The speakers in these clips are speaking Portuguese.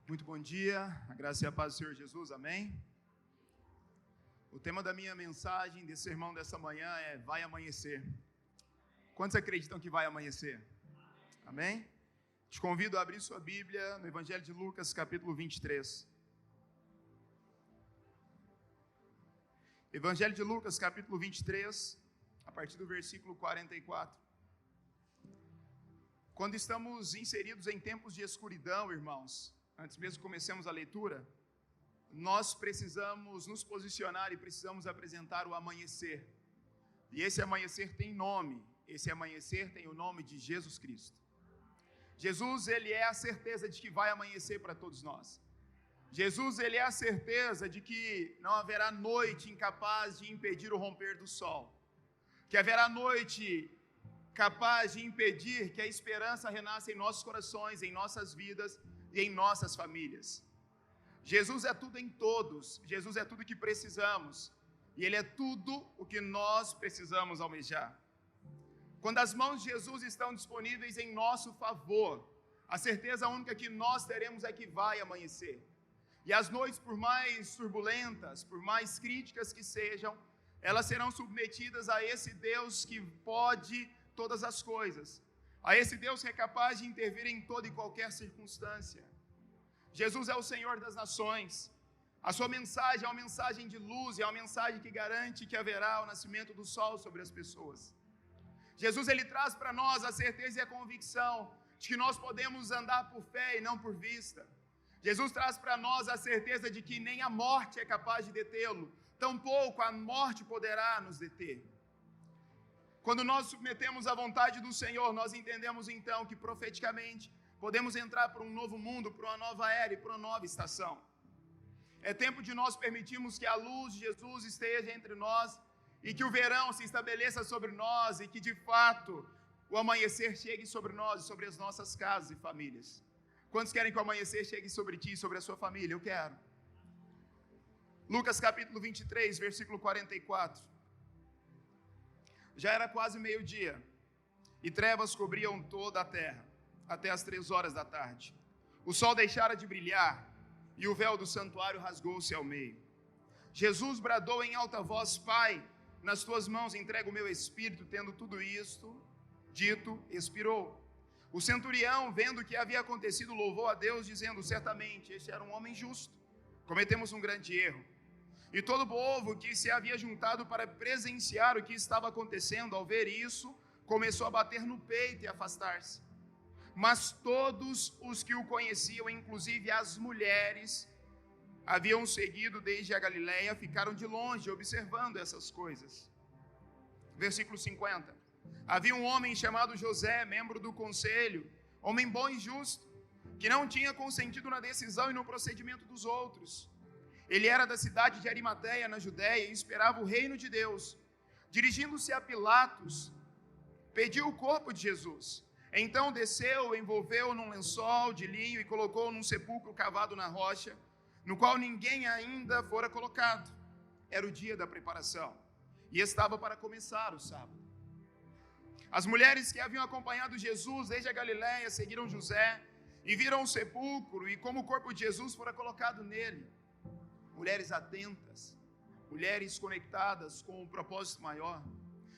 Muito bom dia, a graça e a paz do Senhor Jesus, amém? O tema da minha mensagem, desse sermão dessa manhã é Vai Amanhecer. Quantos acreditam que vai amanhecer? Amém? Te convido a abrir sua Bíblia no Evangelho de Lucas, capítulo 23. Evangelho de Lucas, capítulo 23, a partir do versículo 44. Quando estamos inseridos em tempos de escuridão, irmãos, antes mesmo que comecemos a leitura, nós precisamos nos posicionar e precisamos apresentar o amanhecer. E esse amanhecer tem nome, esse amanhecer tem o nome de Jesus Cristo. Jesus, ele é a certeza de que vai amanhecer para todos nós. Jesus, ele é a certeza de que não haverá noite incapaz de impedir o romper do sol. Que haverá noite capaz de impedir que a esperança renasça em nossos corações, em nossas vidas e em nossas famílias. Jesus é tudo em todos, Jesus é tudo que precisamos, e Ele é tudo o que nós precisamos almejar. Quando as mãos de Jesus estão disponíveis em nosso favor, a certeza única que nós teremos é que vai amanhecer. E as noites, por mais turbulentas, por mais críticas que sejam, elas serão submetidas a esse Deus que pode todas as coisas, a esse Deus que é capaz de intervir em toda e qualquer circunstância. Jesus é o Senhor das nações. A sua mensagem é uma mensagem de luz, é uma mensagem que garante que haverá o nascimento do sol sobre as pessoas. Jesus, ele traz para nós a certeza e a convicção de que nós podemos andar por fé e não por vista. Jesus traz para nós a certeza de que nem a morte é capaz de detê-lo, tampouco a morte poderá nos deter. Quando nós submetemos à vontade do Senhor, nós entendemos então que profeticamente podemos entrar para um novo mundo, para uma nova era e para uma nova estação. É tempo de nós permitirmos que a luz de Jesus esteja entre nós e que o verão se estabeleça sobre nós e que de fato o amanhecer chegue sobre nós e sobre as nossas casas e famílias. Quantos querem que o amanhecer chegue sobre ti e sobre a sua família? Eu quero. Lucas capítulo 23, versículo 44. Já era quase meio-dia, e trevas cobriam toda a terra, até as 3 horas da tarde. O sol deixara de brilhar, e o véu do santuário rasgou-se ao meio. Jesus bradou em alta voz: Pai, nas tuas mãos entrego o meu espírito. Tendo tudo isto dito, expirou. O centurião, vendo o que havia acontecido, louvou a Deus, dizendo: certamente, este era um homem justo. Cometemos um grande erro. E todo o povo que se havia juntado para presenciar o que estava acontecendo, ao ver isso, começou a bater no peito e afastar-se. Mas todos os que o conheciam, inclusive as mulheres, haviam seguido desde a Galileia, ficaram de longe observando essas coisas. Versículo 50. Havia um homem chamado José, membro do conselho, homem bom e justo, que não tinha consentido na decisão e no procedimento dos outros. Ele era da cidade de Arimateia, na Judéia, e esperava o reino de Deus. Dirigindo-se a Pilatos, pediu o corpo de Jesus. Então desceu, envolveu-o num lençol de linho e colocou-o num sepulcro cavado na rocha, no qual ninguém ainda fora colocado. Era o dia da preparação, e estava para começar o sábado. As mulheres que haviam acompanhado Jesus desde a Galileia seguiram José e viram o sepulcro e como o corpo de Jesus fora colocado nele. Mulheres atentas, mulheres conectadas com um propósito maior.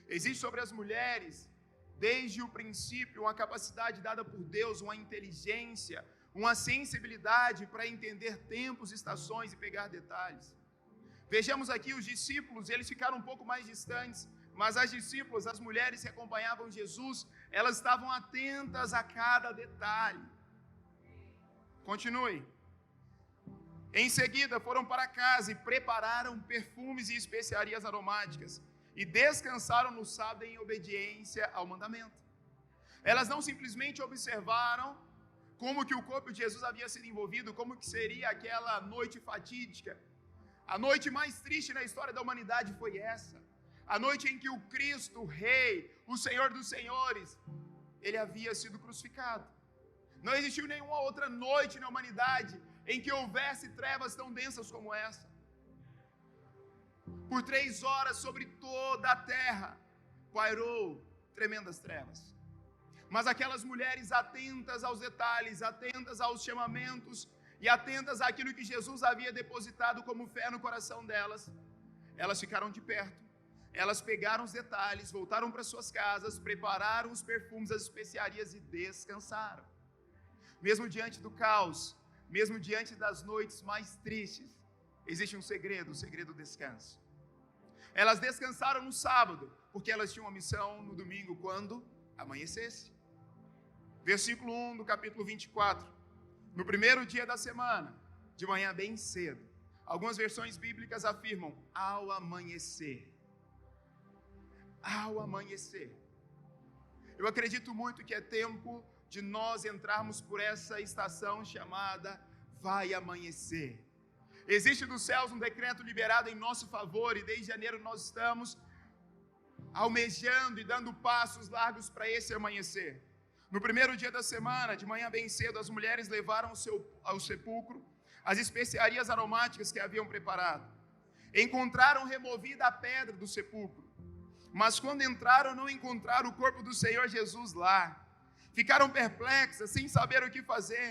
Existe sobre as mulheres, desde o princípio, uma capacidade dada por Deus, uma inteligência, uma sensibilidade para entender tempos, estações e pegar detalhes. Vejamos aqui os discípulos, eles ficaram um pouco mais distantes, mas as discípulas, as mulheres que acompanhavam Jesus, elas estavam atentas a cada detalhe. Continue. Em seguida foram para casa e prepararam perfumes e especiarias aromáticas e descansaram no sábado em obediência ao mandamento. Elas não simplesmente observaram como que o corpo de Jesus havia sido envolvido, como que seria aquela noite fatídica. A noite mais triste na história da humanidade foi essa. A noite em que o Cristo, o Rei, o Senhor dos Senhores, ele havia sido crucificado. Não existiu nenhuma outra noite na humanidade em que houvesse trevas tão densas como essa. Por 3 horas sobre toda a terra pairou tremendas trevas. Mas aquelas mulheres atentas aos detalhes, atentas aos chamamentos, e atentas àquilo que Jesus havia depositado como fé no coração delas, elas ficaram de perto. Elas pegaram os detalhes, voltaram para suas casas, prepararam os perfumes, as especiarias e descansaram. Mesmo diante do caos, mesmo diante das noites mais tristes, existe um segredo, o segredo do descanso. Elas descansaram no sábado, porque elas tinham uma missão no domingo, quando amanhecesse. Versículo 1 do capítulo 24. No primeiro dia da semana, de manhã bem cedo, algumas versões bíblicas afirmam, ao amanhecer. Ao amanhecer. Eu acredito muito que é tempo de nós entrarmos por essa estação chamada vai amanhecer. Existe dos céus um decreto liberado em nosso favor e desde janeiro nós estamos almejando e dando passos largos para esse amanhecer. No primeiro dia da semana, de manhã bem cedo, as mulheres levaram ao sepulcro as especiarias aromáticas que haviam preparado. Encontraram removida a pedra do sepulcro, mas quando entraram não encontraram o corpo do Senhor Jesus lá. Ficaram perplexas, sem saber o que fazer.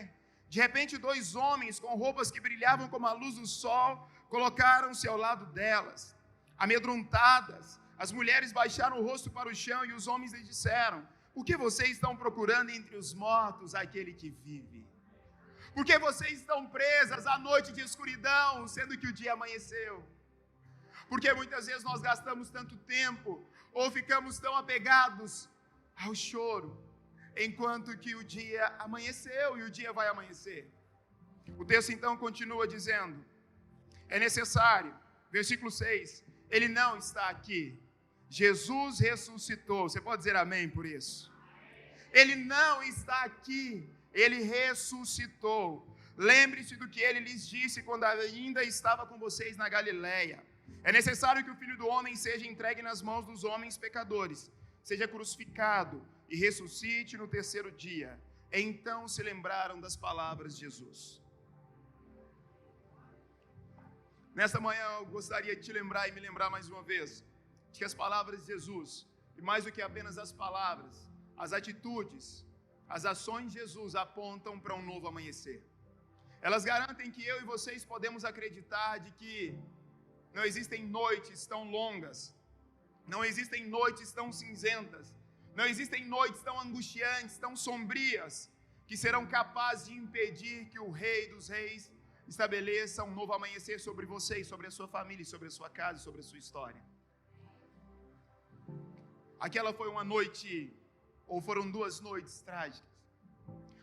De repente, 2 homens com roupas que brilhavam como a luz do sol colocaram-se ao lado delas. Amedrontadas, as mulheres baixaram o rosto para o chão e os homens lhes disseram: por que vocês estão procurando entre os mortos aquele que vive? Por que vocês estão presas à noite de escuridão, sendo que o dia amanheceu? Porque muitas vezes nós gastamos tanto tempo ou ficamos tão apegados ao choro, enquanto que o dia amanheceu e o dia vai amanhecer. O texto então continua dizendo, é necessário, versículo 6, ele não está aqui, Jesus ressuscitou. Você pode dizer amém por isso? Ele não está aqui, ele ressuscitou. Lembre-se do que ele lhes disse quando ainda estava com vocês na Galileia. É necessário que o Filho do Homem seja entregue nas mãos dos homens pecadores, seja crucificado e ressuscite no terceiro dia. Então se lembraram das palavras de Jesus. Nesta manhã eu gostaria de te lembrar e me lembrar mais uma vez de que as palavras de Jesus, e mais do que apenas as palavras, as atitudes, as ações de Jesus apontam para um novo amanhecer. Elas garantem que eu e vocês podemos acreditar de que não existem noites tão longas, não existem noites tão cinzentas, não existem noites tão angustiantes, tão sombrias, que serão capazes de impedir que o Rei dos Reis estabeleça um novo amanhecer sobre vocês, sobre a sua família, sobre a sua casa, sobre a sua história. Aquela foi uma noite, ou foram 2 noites trágicas.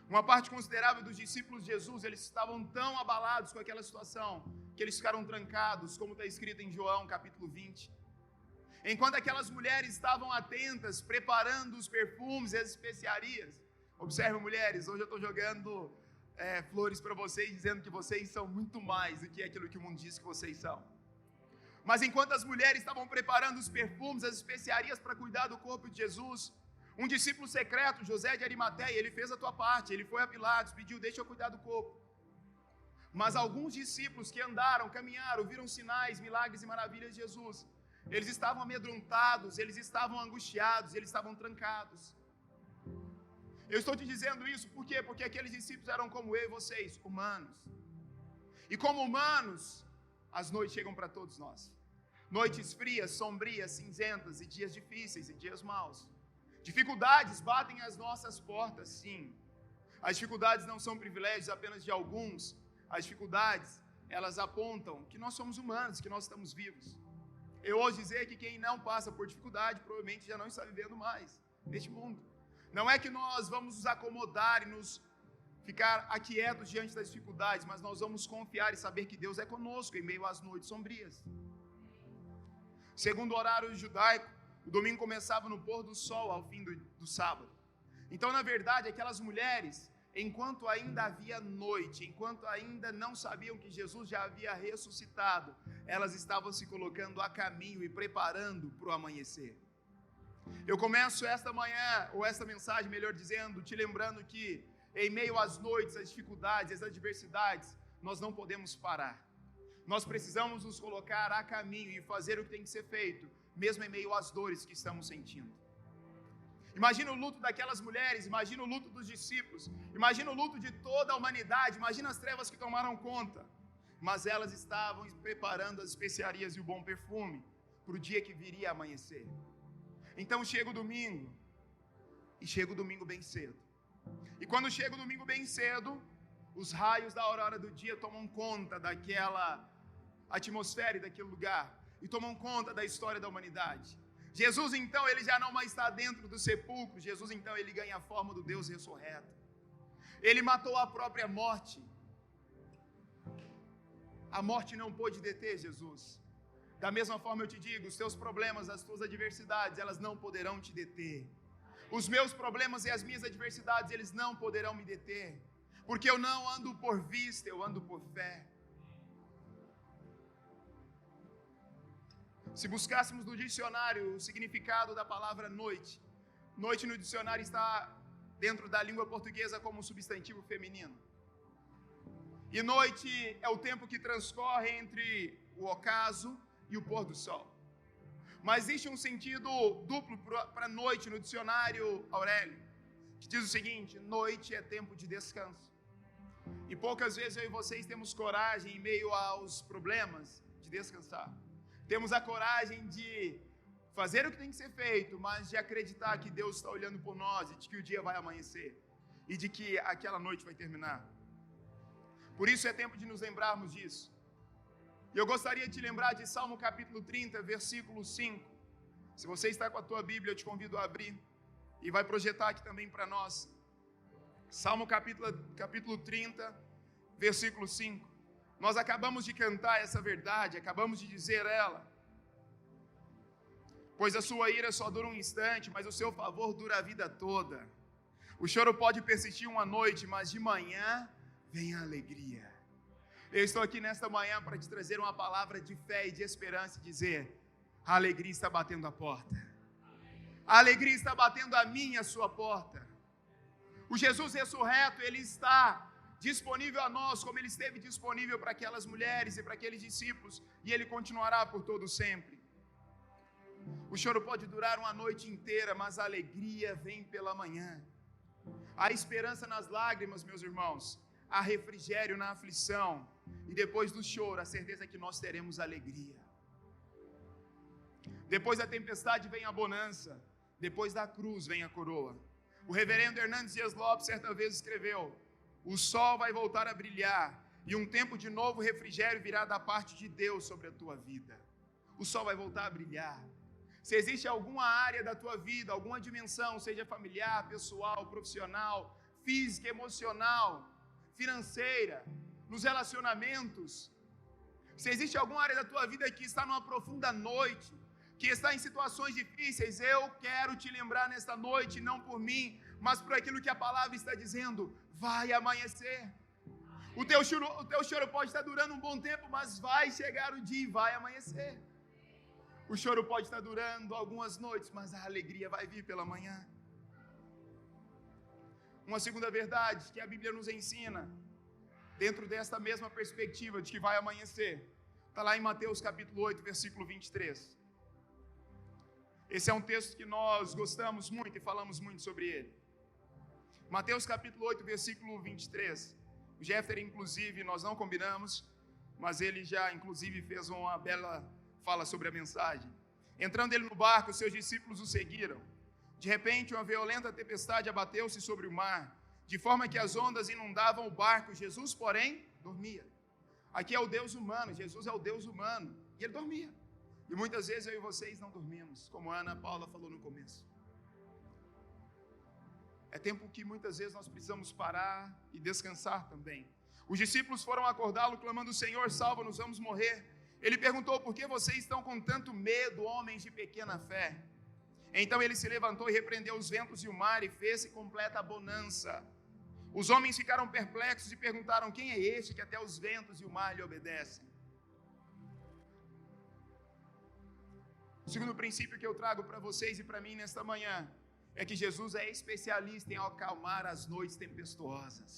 Uma parte considerável dos discípulos de Jesus, eles estavam tão abalados com aquela situação, que eles ficaram trancados, como está escrito em João capítulo 20. Enquanto aquelas mulheres estavam atentas, preparando os perfumes e as especiarias. Observe, mulheres, hoje eu estou jogando flores para vocês, dizendo que vocês são muito mais do que aquilo que o mundo diz que vocês são. Mas enquanto as mulheres estavam preparando os perfumes, as especiarias para cuidar do corpo de Jesus, um discípulo secreto, José de Arimateia, ele fez a tua parte, ele foi a Pilatos, pediu, deixa eu cuidar do corpo. Mas alguns discípulos que andaram, caminharam, viram sinais, milagres e maravilhas de Jesus, eles estavam amedrontados, eles estavam angustiados, eles estavam trancados. Eu estou te dizendo isso, por quê? Porque aqueles discípulos eram como eu e vocês, humanos. E como humanos, as noites chegam para todos nós. Noites frias, sombrias, cinzentas, e dias difíceis, e dias maus. Dificuldades batem às nossas portas, sim. As dificuldades não são privilégios apenas de alguns. As dificuldades, elas apontam que nós somos humanos, que nós estamos vivos. Eu ouso dizer que quem não passa por dificuldade, provavelmente já não está vivendo mais neste mundo. Não é que nós vamos nos acomodar e nos ficar aquietos diante das dificuldades, mas nós vamos confiar e saber que Deus é conosco em meio às noites sombrias. Segundo o horário judaico, o domingo começava no pôr do sol ao fim do sábado. Então, na verdade, aquelas mulheres, enquanto ainda havia noite, enquanto ainda não sabiam que Jesus já havia ressuscitado, elas estavam se colocando a caminho e preparando para o amanhecer. Eu começo esta manhã, ou esta mensagem, melhor dizendo, te lembrando que em meio às noites, às dificuldades, às adversidades, nós não podemos parar. Nós precisamos nos colocar a caminho e fazer o que tem que ser feito, mesmo em meio às dores que estamos sentindo. Imagina o luto daquelas mulheres, imagina o luto dos discípulos, imagina o luto de toda a humanidade, imagina as trevas que tomaram conta. Mas elas estavam preparando as especiarias e o bom perfume para o dia que viria a amanhecer. Então chega o domingo, e chega o domingo bem cedo. E quando chega o domingo bem cedo, os raios da aurora do dia tomam conta daquela atmosfera e daquele lugar, e tomam conta da história da humanidade. Jesus então, ele já não mais está dentro do sepulcro. Jesus então, ele ganha a forma do Deus ressurreto. Ele matou a própria morte. A morte não pôde deter Jesus. Da mesma forma eu te digo, os teus problemas, as tuas adversidades, elas não poderão te deter. Os meus problemas e as minhas adversidades, eles não poderão me deter, porque eu não ando por vista, eu ando por fé. Se buscássemos no dicionário o significado da palavra noite, noite no dicionário está dentro da língua portuguesa como um substantivo feminino. E noite é o tempo que transcorre entre o ocaso e o pôr do sol. Mas existe um sentido duplo para noite no dicionário Aurélio, que diz o seguinte: noite é tempo de descanso. E poucas vezes eu e vocês temos coragem, em meio aos problemas, de descansar. Temos a coragem de fazer o que tem que ser feito, mas de acreditar que Deus está olhando por nós, e de que o dia vai amanhecer, e de que aquela noite vai terminar. Por isso é tempo de nos lembrarmos disso. E eu gostaria de te lembrar de Salmo capítulo 30, versículo 5. Se você está com a tua Bíblia, eu te convido a abrir, e vai projetar aqui também para nós. Salmo capítulo 30, versículo 5. Nós acabamos de cantar essa verdade, acabamos de dizer ela. Pois a sua ira só dura um instante, mas o seu favor dura a vida toda. O choro pode persistir uma noite, mas de manhã vem a alegria. Eu estou aqui nesta manhã para te trazer uma palavra de fé e de esperança e dizer: a alegria está batendo a porta. A alegria está batendo a minha, a sua porta. O Jesus ressurreto, ele está disponível a nós, como ele esteve disponível para aquelas mulheres e para aqueles discípulos, e ele continuará por todo sempre. O choro pode durar uma noite inteira, mas a alegria vem pela manhã. Há esperança nas lágrimas, meus irmãos. Há refrigério na aflição. E depois do choro, a certeza é que nós teremos alegria. Depois da tempestade vem a bonança. Depois da cruz vem a coroa. O reverendo Hernandes Dias Lopes certa vez escreveu: o sol vai voltar a brilhar, e um tempo de novo refrigério virá da parte de Deus sobre a tua vida. O sol vai voltar a brilhar. Se existe alguma área da tua vida, alguma dimensão, seja familiar, pessoal, profissional, física, emocional, financeira, nos relacionamentos, se existe alguma área da tua vida que está numa profunda noite, que está em situações difíceis, eu quero te lembrar nesta noite, não por mim, mas por aquilo que a palavra está dizendo: vai amanhecer. O teu choro pode estar durando um bom tempo, mas vai chegar o dia e vai amanhecer. O choro pode estar durando algumas noites, mas a alegria vai vir pela manhã. Uma segunda verdade que a Bíblia nos ensina, dentro desta mesma perspectiva de que vai amanhecer, está lá em Mateus capítulo 8, versículo 23. Esse é um texto que nós gostamos muito e falamos muito sobre ele. Mateus capítulo 8, versículo 23. O Jefter, inclusive, nós não combinamos, mas ele já, inclusive, fez uma bela fala sobre a mensagem. Entrando ele no barco, seus discípulos o seguiram. De repente, uma violenta tempestade abateu-se sobre o mar, de forma que as ondas inundavam o barco. Jesus, porém, dormia. Aqui é o Deus humano, Jesus é o Deus humano, e ele dormia. E muitas vezes eu e vocês não dormimos, como a Ana Paula falou no começo. É tempo que muitas vezes nós precisamos parar e descansar também. Os discípulos foram acordá-lo, clamando: Senhor, salva-nos, vamos morrer. Ele perguntou: por que vocês estão com tanto medo, homens de pequena fé? Então ele se levantou e repreendeu os ventos e o mar, e fez-se completa bonança. Os homens ficaram perplexos e perguntaram: quem é este que até os ventos e o mar lhe obedecem? O segundo princípio que eu trago para vocês e para mim nesta manhã é que Jesus é especialista em acalmar as noites tempestuosas.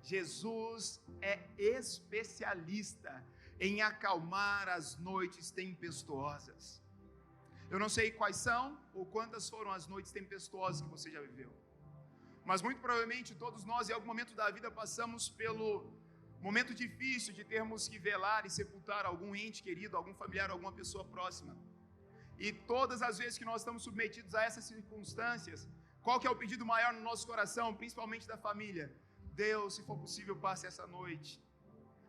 Jesus é especialista em acalmar as noites tempestuosas. Eu não sei quais são ou quantas foram as noites tempestuosas que você já viveu, mas muito provavelmente todos nós, em algum momento da vida, passamos pelo momento difícil de termos que velar e sepultar algum ente querido, algum familiar, alguma pessoa próxima. E todas as vezes que nós estamos submetidos a essas circunstâncias, qual que é o pedido maior no nosso coração, principalmente da família? Deus, se for possível, passe essa noite.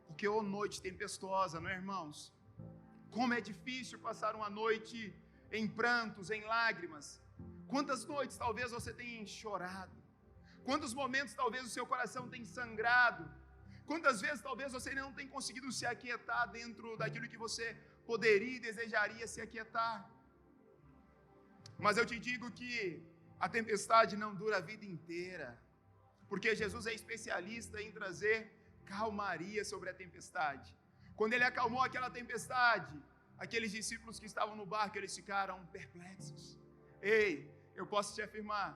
Porque ô noite tempestuosa, não é, irmãos? Como é difícil passar uma noite em prantos, em lágrimas. Quantas noites talvez você tenha chorado? Quantos momentos talvez o seu coração tenha sangrado? Quantas vezes talvez você não tenha conseguido se aquietar dentro daquilo que você poderia e desejaria se aquietar? Mas eu te digo que a tempestade não dura a vida inteira, porque Jesus é especialista em trazer calmaria sobre a tempestade. Quando ele acalmou aquela tempestade, aqueles discípulos que estavam no barco, eles ficaram perplexos. Ei, eu posso te afirmar,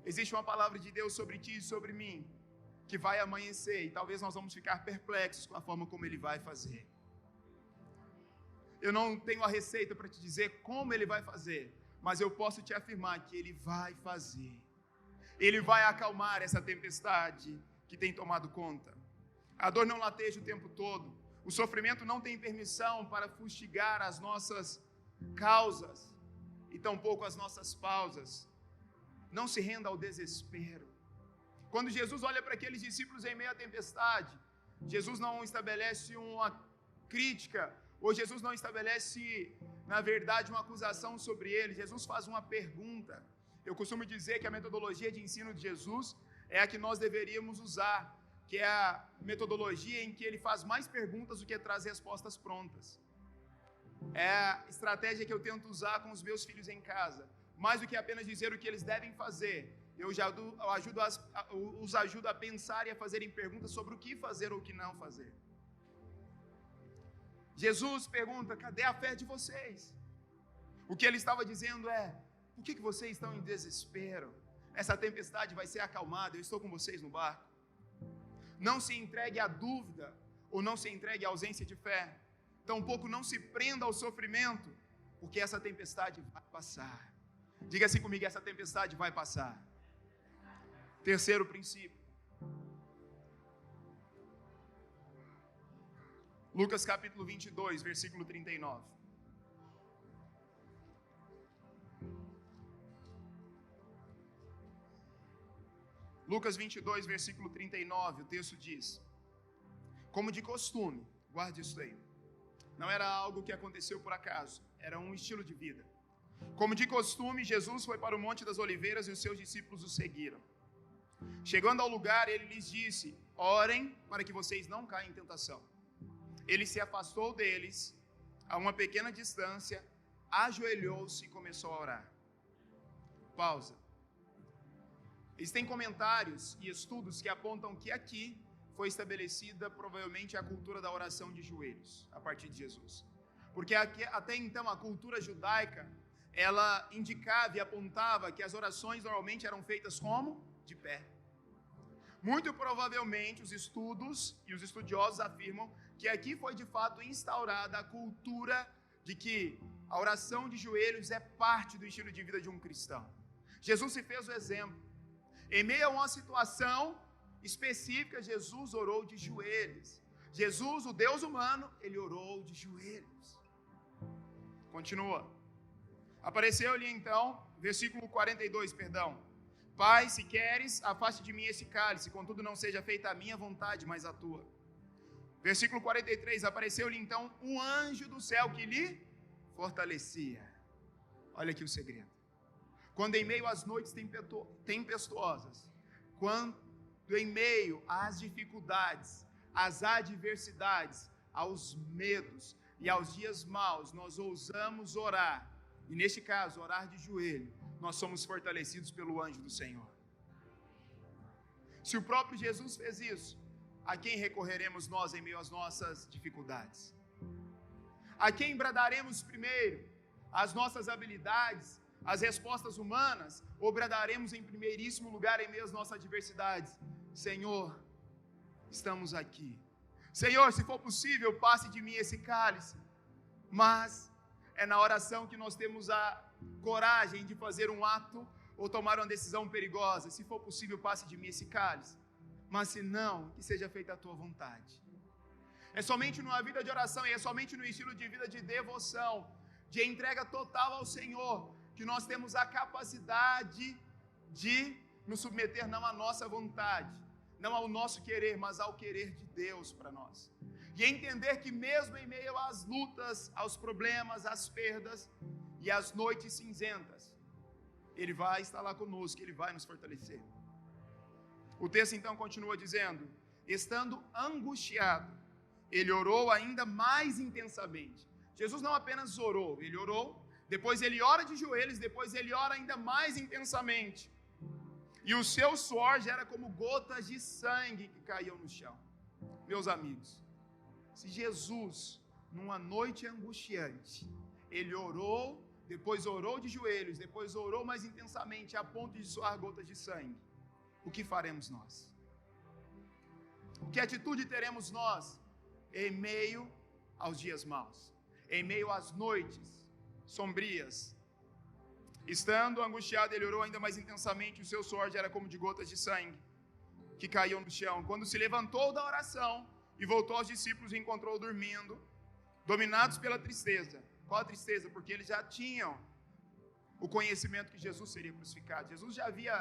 existe uma palavra de Deus sobre ti e sobre mim, que vai amanhecer, e talvez nós vamos ficar perplexos com a forma como ele vai fazer. Eu não tenho a receita para te dizer como ele vai fazer, mas eu posso te afirmar que ele vai fazer. Ele vai acalmar essa tempestade que tem tomado conta. A dor não lateja o tempo todo. O sofrimento não tem permissão para fustigar as nossas causas e tampouco as nossas pausas. Não se renda ao desespero. Quando Jesus olha para aqueles discípulos em meio à tempestade, Jesus não estabelece uma crítica, ou Jesus não estabelece, na verdade, uma acusação sobre eles. Jesus faz uma pergunta. Eu costumo dizer que a metodologia de ensino de Jesus é a que nós deveríamos usar, que é a metodologia em que ele faz mais perguntas do que traz respostas prontas. É a estratégia que eu tento usar com os meus filhos em casa. Mais do que apenas dizer o que eles devem fazer, os ajudo a pensar e a fazerem perguntas sobre o que fazer ou o que não fazer. Jesus pergunta: cadê a fé de vocês? O que ele estava dizendo é: por que vocês estão em desespero? Essa tempestade vai ser acalmada, eu estou com vocês no barco. Não se entregue à dúvida, ou não se entregue à ausência de fé. Tampouco não se prenda ao sofrimento, porque essa tempestade vai passar. Diga assim comigo: essa tempestade vai passar. Terceiro princípio. Lucas capítulo 22, versículo 39. Lucas 22, versículo 39, o texto diz: como de costume, guarde isso aí, não era algo que aconteceu por acaso, era um estilo de vida. Como de costume, Jesus foi para o Monte das Oliveiras e os seus discípulos o seguiram. Chegando ao lugar, ele lhes disse: orem para que vocês não caiam em tentação. Ele se afastou deles a uma pequena distância, ajoelhou-se e começou a orar. Pausa. Existem comentários e estudos que apontam que aqui foi estabelecida provavelmente a cultura da oração de joelhos, a partir de Jesus. Porque até então a cultura judaica, ela indicava e apontava que as orações normalmente eram feitas como? De pé. Muito provavelmente os estudos e os estudiosos afirmam que aqui foi de fato instaurada a cultura de que a oração de joelhos é parte do estilo de vida de um cristão. Jesus se fez o exemplo. Em meio a uma situação específica, Jesus orou de joelhos. Jesus, o Deus humano, ele orou de joelhos. Continua. Apareceu-lhe então, versículo 42, perdão: Pai, se queres, afaste de mim esse cálice, contudo não seja feita a minha vontade, mas a tua. Versículo 43, apareceu-lhe então um anjo do céu que lhe fortalecia. Olha aqui o segredo. Quando em meio às noites tempestuosas, quando em meio às dificuldades, às adversidades, aos medos e aos dias maus, nós ousamos orar, e neste caso, orar de joelho, nós somos fortalecidos pelo anjo do Senhor. Se o próprio Jesus fez isso, a quem recorreremos nós em meio às nossas dificuldades? A quem bradaremos primeiro? As nossas habilidades, as respostas humanas, ou bradaremos em primeiríssimo lugar em meio às nossas adversidades? Senhor, estamos aqui. Senhor, se for possível, passe de mim esse cálice, mas é na oração que nós temos a coragem de fazer um ato ou tomar uma decisão perigosa. Se for possível, passe de mim esse cálice, mas se não, que seja feita a tua vontade. É somente numa vida de oração e é somente no estilo de vida de devoção, de entrega total ao Senhor, que nós temos a capacidade de nos submeter não à nossa vontade, não ao nosso querer, mas ao querer de Deus para nós. E entender que mesmo em meio às lutas, aos problemas, às perdas e às noites cinzentas, Ele vai estar lá conosco, Ele vai nos fortalecer. O texto então continua dizendo: estando angustiado, Ele orou ainda mais intensamente. Jesus não apenas orou, Ele orou, depois Ele ora de joelhos, depois Ele ora ainda mais intensamente. E o seu suor já era como gotas de sangue que caíam no chão. Meus amigos, se Jesus, numa noite angustiante, Ele orou, depois orou de joelhos, depois orou mais intensamente a ponto de suar gotas de sangue, o que faremos nós? Que atitude teremos nós em meio aos dias maus, em meio às noites sombrias? Estando angustiado, ele orou ainda mais intensamente, o seu suor já era como de gotas de sangue que caíam no chão. Quando se levantou da oração e voltou aos discípulos e encontrou dormindo, dominados pela tristeza. Qual a tristeza? Porque eles já tinham o conhecimento que Jesus seria crucificado. Jesus já havia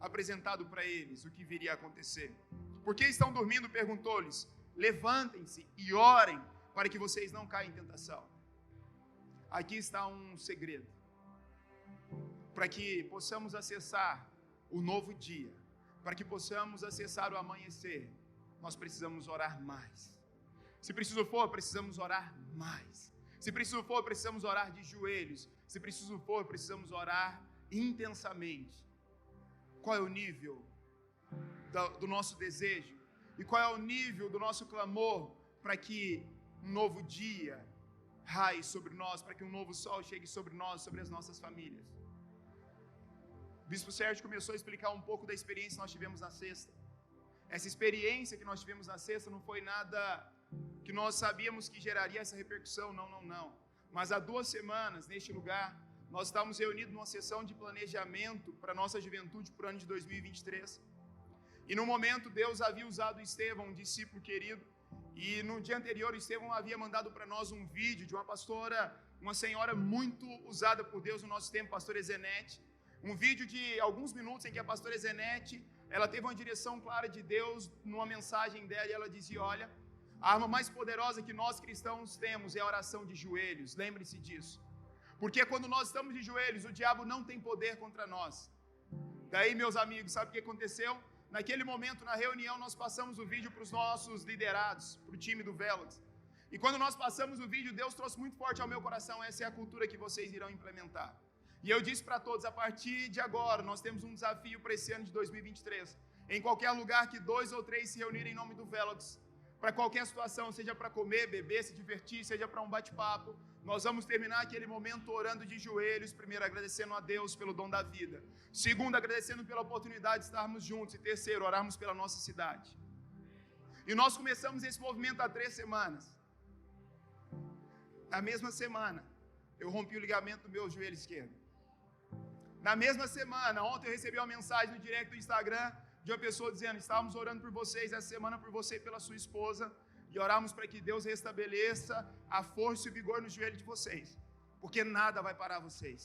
apresentado para eles o que viria a acontecer. Por que estão dormindo? Perguntou-lhes. Levantem-se e orem para que vocês não caiam em tentação. Aqui está um segredo. Para que possamos acessar o novo dia, para que possamos acessar o amanhecer, nós precisamos orar mais. Se preciso for, precisamos orar mais. Se preciso for, precisamos orar de joelhos. Se preciso for, precisamos orar intensamente. Qual é o nível do nosso desejo? E qual é o nível do nosso clamor para que um novo dia raie sobre nós, para que um novo sol chegue sobre nós, sobre as nossas famílias? O Bispo Sérgio começou a explicar um pouco da experiência que nós tivemos na sexta. Essa experiência que nós tivemos na sexta não foi nada que nós sabíamos que geraria essa repercussão, não. Mas há 2 semanas, neste lugar, nós estávamos reunidos numa sessão de planejamento para a nossa juventude para o ano de 2023. E no momento Deus havia usado Estevão, um discípulo querido, e no dia anterior Estevão havia mandado para nós um vídeo de uma pastora, uma senhora muito usada por Deus no nosso tempo, pastora Zenete. Um vídeo de alguns minutos em que a pastora Zenete, ela teve uma direção clara de Deus numa mensagem dela, e ela dizia: olha, a arma mais poderosa que nós cristãos temos é a oração de joelhos, lembre-se disso. Porque quando nós estamos de joelhos, o diabo não tem poder contra nós. Daí, meus amigos, sabe o que aconteceu? Naquele momento, na reunião, nós passamos o vídeo para os nossos liderados, para o time do Velox. E quando nós passamos o vídeo, Deus trouxe muito forte ao meu coração: essa é a cultura que vocês irão implementar. E eu disse para todos: a partir de agora, nós temos um desafio para esse ano de 2023. Em qualquer lugar que 2 ou 3 se reunirem em nome do Velox, para qualquer situação, seja para comer, beber, se divertir, seja para um bate-papo, nós vamos terminar aquele momento orando de joelhos, primeiro agradecendo a Deus pelo dom da vida, segundo agradecendo pela oportunidade de estarmos juntos, e terceiro, orarmos pela nossa cidade. E nós começamos esse movimento há 3 semanas. Na mesma semana, eu rompi o ligamento do meu joelho esquerdo. Na mesma semana, ontem eu recebi uma mensagem no direct do Instagram de uma pessoa dizendo: estávamos orando por vocês essa semana, por você e pela sua esposa, e oramos para que Deus restabeleça a força e o vigor no joelho de vocês, porque nada vai parar vocês.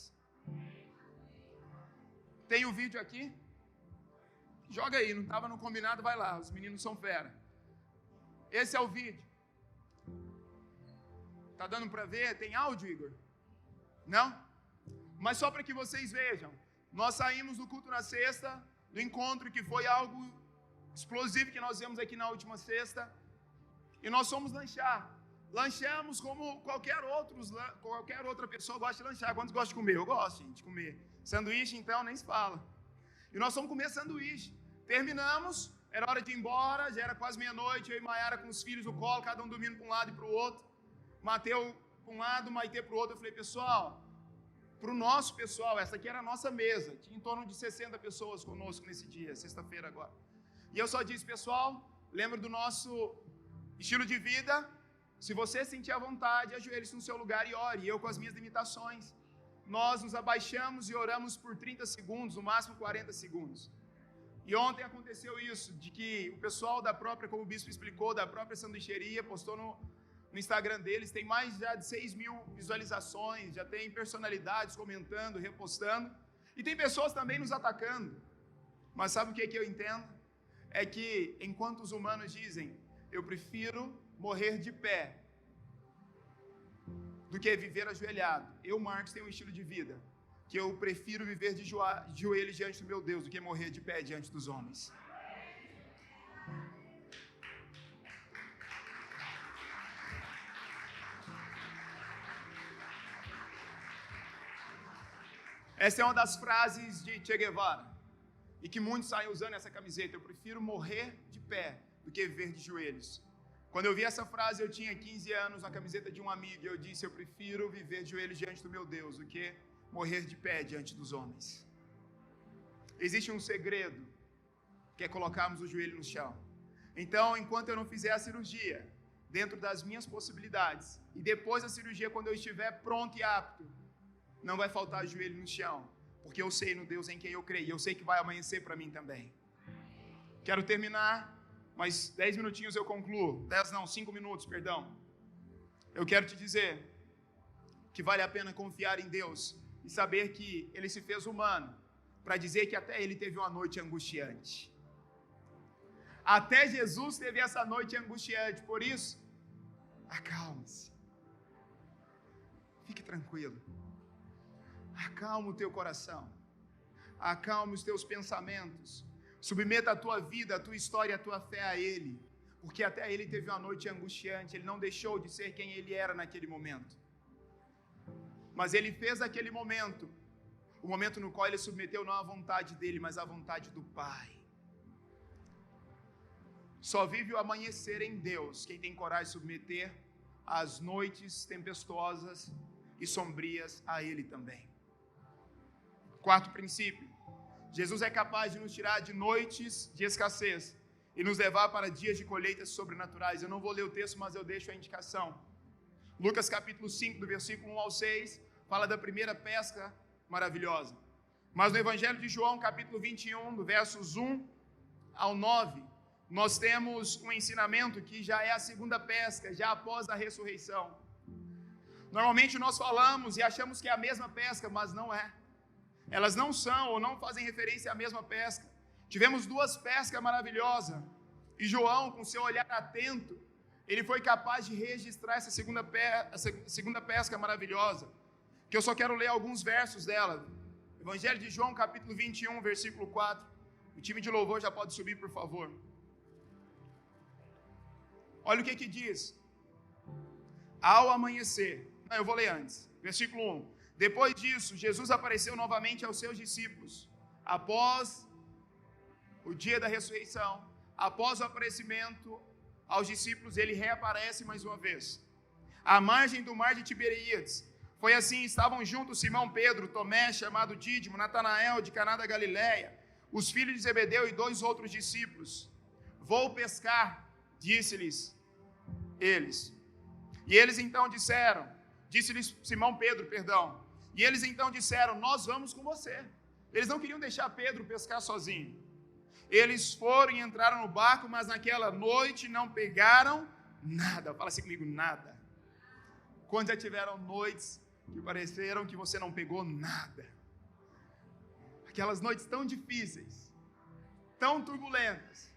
Tem o vídeo aqui? Joga aí, não estava no combinado, vai lá, os meninos são fera. Esse é o vídeo. Tá dando para ver? Tem áudio, Igor? Não? Mas só para que vocês vejam, nós saímos do culto na sexta, do encontro que foi algo explosivo que nós vimos aqui na última sexta, e nós fomos lanchar. Lanchamos como qualquer outra pessoa gosta de lanchar. Quantos gostam de comer? Eu gosto, gente, de comer. Sanduíche, então, nem se fala. E nós fomos comer sanduíche. Terminamos, era hora de ir embora, já era quase meia-noite, eu e Maiara com os filhos no colo, cada um dormindo para um lado e para o outro. Mateu para um lado, Maitê para o outro. Eu falei: pessoal, para o nosso pessoal, essa aqui era a nossa mesa, tinha em torno de 60 pessoas conosco nesse dia, sexta-feira agora. E eu só disse: pessoal, lembra do nosso estilo de vida, Se você sentir a vontade, ajoelhe-se no seu lugar e ore. E eu, com as minhas limitações, nós nos abaixamos e oramos por 30 segundos, no máximo 40 segundos. E ontem aconteceu isso, de que o pessoal da própria, como o bispo explicou, da própria sanduicheria, postou no Instagram deles, tem mais já de 6.000 visualizações, já tem personalidades comentando, repostando, e tem pessoas também nos atacando. Mas sabe o que eu entendo? É que, enquanto os humanos dizem, eu prefiro morrer de pé do que viver ajoelhado. Eu, Marcos, tenho um estilo de vida que eu prefiro viver de joelhos diante do meu Deus do que morrer de pé diante dos homens. Essa é uma das frases de Che Guevara, e que muitos saem usando essa camiseta. Eu prefiro morrer de pé do que viver de joelhos. Quando eu vi essa frase, eu tinha 15 anos, na camiseta de um amigo, e eu disse, eu prefiro viver de joelhos diante do meu Deus do que morrer de pé diante dos homens. Existe um segredo, que é colocarmos o joelho no chão. Então, enquanto eu não fizer a cirurgia, dentro das minhas possibilidades, e depois da cirurgia, quando eu estiver pronto e apto, não vai faltar joelho no chão, porque eu sei no Deus em quem eu creio, eu sei que vai amanhecer para mim também. Quero terminar, mas 10 minutinhos eu concluo. 5 minutos, perdão. Eu quero te dizer que vale a pena confiar em Deus e saber que Ele se fez humano para dizer que até Ele teve uma noite angustiante. Até Jesus teve essa noite angustiante, por isso, acalme-se. Fique tranquilo. Acalma o teu coração. Acalma os teus pensamentos. Submeta a tua vida, a tua história, a tua fé a Ele. Porque até Ele teve uma noite angustiante. Ele não deixou de ser quem Ele era naquele momento. Mas Ele fez aquele momento, o momento no qual Ele submeteu não à vontade dEle, mas à vontade do Pai. Só vive o amanhecer em Deus quem tem coragem de submeter às noites tempestuosas e sombrias a Ele também. Quarto princípio, Jesus é capaz de nos tirar de noites de escassez e nos levar para dias de colheitas sobrenaturais. Eu não vou ler o texto, mas eu deixo a indicação. Lucas capítulo 5, do versículo 1 ao 6, fala da primeira pesca maravilhosa. Mas no Evangelho de João, capítulo 21, do versos 1 ao 9, nós temos um ensinamento que já é a segunda pesca, já após a ressurreição. Normalmente nós falamos e achamos que é a mesma pesca, mas não é. Elas não são ou não fazem referência à mesma pesca. Tivemos 2 pescas maravilhosas, e João, com seu olhar atento, ele foi capaz de registrar essa segunda pesca maravilhosa, que eu só quero ler alguns versos dela. Evangelho de João, capítulo 21, versículo 4. O time de louvor já pode subir, por favor. Olha o que diz. Ao amanhecer. Não, eu vou ler antes. Versículo 1. Depois disso, Jesus apareceu novamente aos seus discípulos. Após o dia da ressurreição, após o aparecimento aos discípulos, ele reaparece mais uma vez. À margem do mar de Tiberíades. Foi assim, estavam juntos Simão Pedro, Tomé, chamado Dídimo, Natanael, de Caná da Galileia, os filhos de Zebedeu e 2 outros discípulos. Vou pescar, disse-lhes eles. E eles então disseram, disse-lhes Simão Pedro, e eles então disseram, nós vamos com você. Eles não queriam deixar Pedro pescar sozinho. Eles foram e entraram no barco, mas naquela noite não pegaram nada. Fala assim comigo, nada. Quando já tiveram noites que pareceram que você não pegou nada. Aquelas noites tão difíceis, tão turbulentas,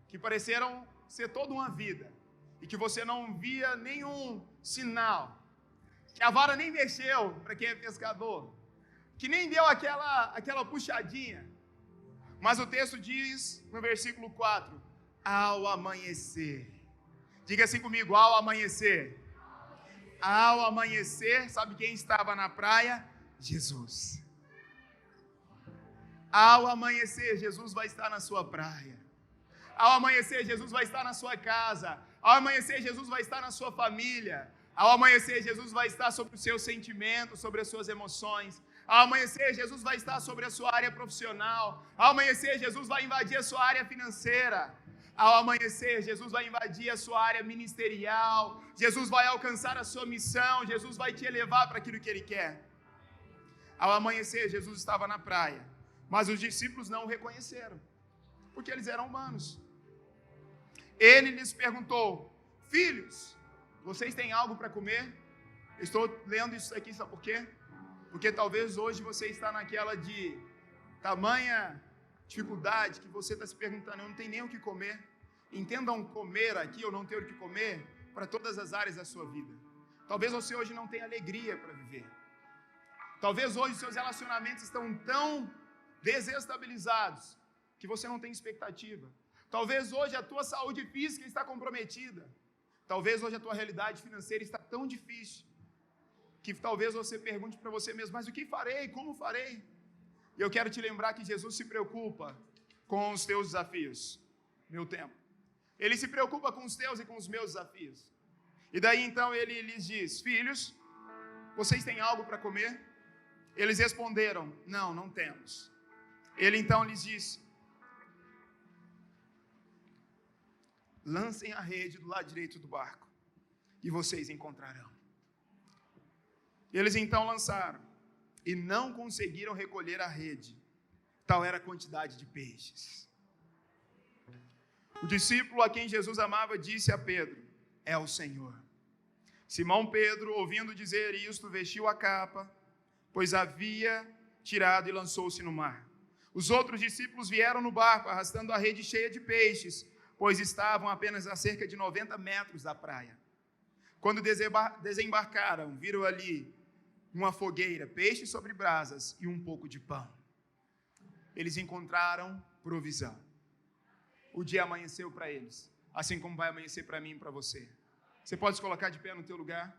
que pareceram ser toda uma vida, e que você não via nenhum sinal, que a vara nem mexeu, para quem é pescador, que nem deu aquela puxadinha. Mas o texto diz no versículo 4, ao amanhecer. Diga assim comigo, ao amanhecer. Ao amanhecer, sabe quem estava na praia? Jesus. Ao amanhecer, Jesus vai estar na sua praia. Ao amanhecer, Jesus vai estar na sua casa. Ao amanhecer, Jesus vai estar na sua família. Ao amanhecer, Jesus vai estar sobre os seus sentimentos, sobre as suas emoções. Ao amanhecer, Jesus vai estar sobre a sua área profissional. Ao amanhecer, Jesus vai invadir a sua área financeira. Ao amanhecer, Jesus vai invadir a sua área ministerial, Jesus vai alcançar a sua missão, Jesus vai te elevar para aquilo que Ele quer. Ao amanhecer, Jesus estava na praia, mas os discípulos não o reconheceram, porque eles eram humanos. Ele lhes perguntou: filhos, vocês têm algo para comer? Estou lendo isso aqui, sabe por quê? Porque talvez hoje você está naquela de tamanha dificuldade que você está se perguntando: eu não tenho nem o que comer. Entendam comer aqui, ou não ter o que comer, para todas as áreas da sua vida. Talvez você hoje não tenha alegria para viver. Talvez hoje seus relacionamentos estão tão desestabilizados que você não tem expectativa. Talvez hoje a tua saúde física está comprometida. Talvez hoje a tua realidade financeira está tão difícil que talvez você pergunte para você mesmo: mas o que farei? Como farei? E eu quero te lembrar que Jesus se preocupa com os teus desafios. Meu tempo. Ele se preocupa com os teus e com os meus desafios. E daí então ele lhes diz: filhos, vocês têm algo para comer? Eles responderam: não, não temos. Ele então lhes disse: lancem a rede do lado direito do barco e vocês encontrarão. Eles então lançaram e não conseguiram recolher a rede, tal era a quantidade de peixes. O discípulo a quem Jesus amava disse a Pedro: é o Senhor. Simão Pedro, ouvindo dizer isto, vestiu a capa, pois havia tirado e lançou-se no mar. Os outros discípulos vieram no barco, arrastando a rede cheia de peixes, pois estavam apenas a cerca de 90 metros da praia. Quando desembarcaram, viram ali uma fogueira, peixes sobre brasas e um pouco de pão. Eles encontraram provisão. O dia amanheceu para eles, assim como vai amanhecer para mim e para você. Você pode se colocar de pé no teu lugar?